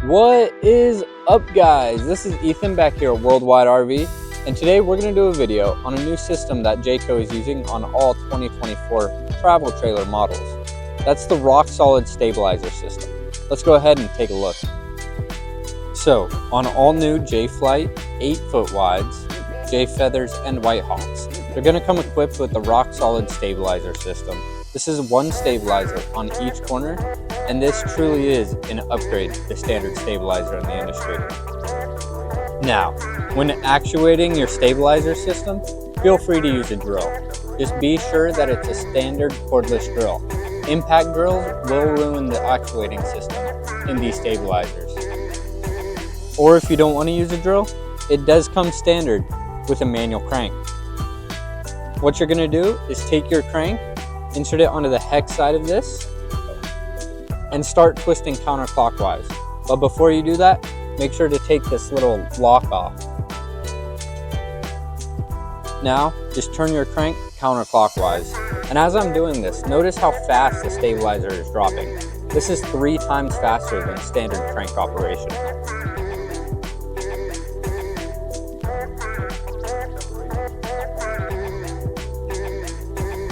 What is up, guys? This is Ethan back here at Worldwide RV, and today we're going to do a video on a new system that Jayco is using on all 2024 travel trailer models. That's the rock solid stabilizer system. Let's go ahead and take a look. So on all new J-Flight 8-foot wides, J-Feathers, and White Hawks, they're going to come equipped with the rock solid stabilizer system. This is one stabilizer on each corner, and this truly is an upgrade to the standard stabilizer in the industry. Now, when actuating your stabilizer system, feel free to use a drill. Just be sure that it's a standard cordless drill. Impact drills will ruin the actuating system in these stabilizers. Or if you don't want to use a drill, it does come standard with a manual crank. What you're going to do is take your crank, insert it onto the hex side of this, and start twisting counterclockwise. But before you do that, make sure to take this little lock off. Now, just turn your crank counterclockwise. And as I'm doing this, notice how fast the stabilizer is dropping. This is 3 times faster than standard crank operation.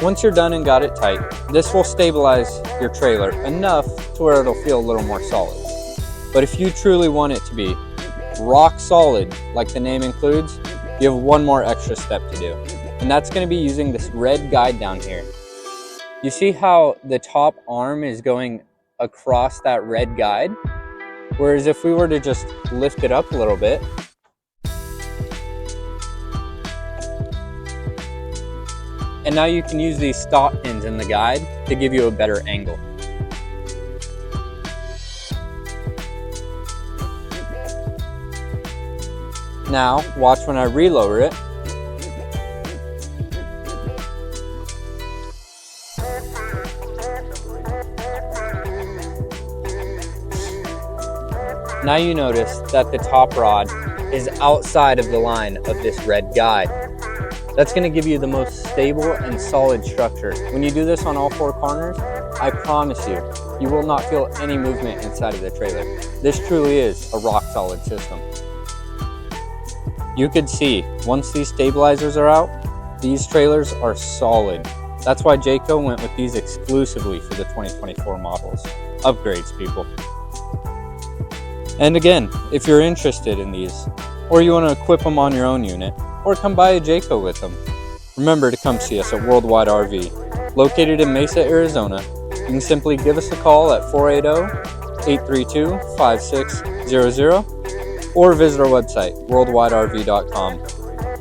Once you're done and got it tight, this will stabilize your trailer enough to where it'll feel a little more solid. But if you truly want it to be rock solid, like the name includes, you have one more extra step to do. And that's going to be using this red guide down here. You see how the top arm is going across that red guide? Whereas if we were to just lift it up a little bit, and now you can use these stop pins in the guide to give you a better angle. Now, watch when I relower it. Now you notice that the top rod is outside of the line of this red guide. That's going to give you the most stable and solid structure. When you do this on all 4 corners, I promise you, you will not feel any movement inside of the trailer. This truly is a rock solid system. You could see, once these stabilizers are out, these trailers are solid. That's why Jayco went with these exclusively for the 2024 models. Upgrades, people. And again, if you're interested in these, or you want to equip them on your own unit, or come by a Jayco with them, remember to come see us at Worldwide RV, located in Mesa, Arizona. You can simply give us a call at 480-832-5600 or visit our website, worldwiderv.com.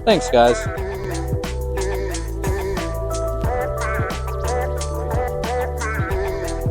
Thanks, guys.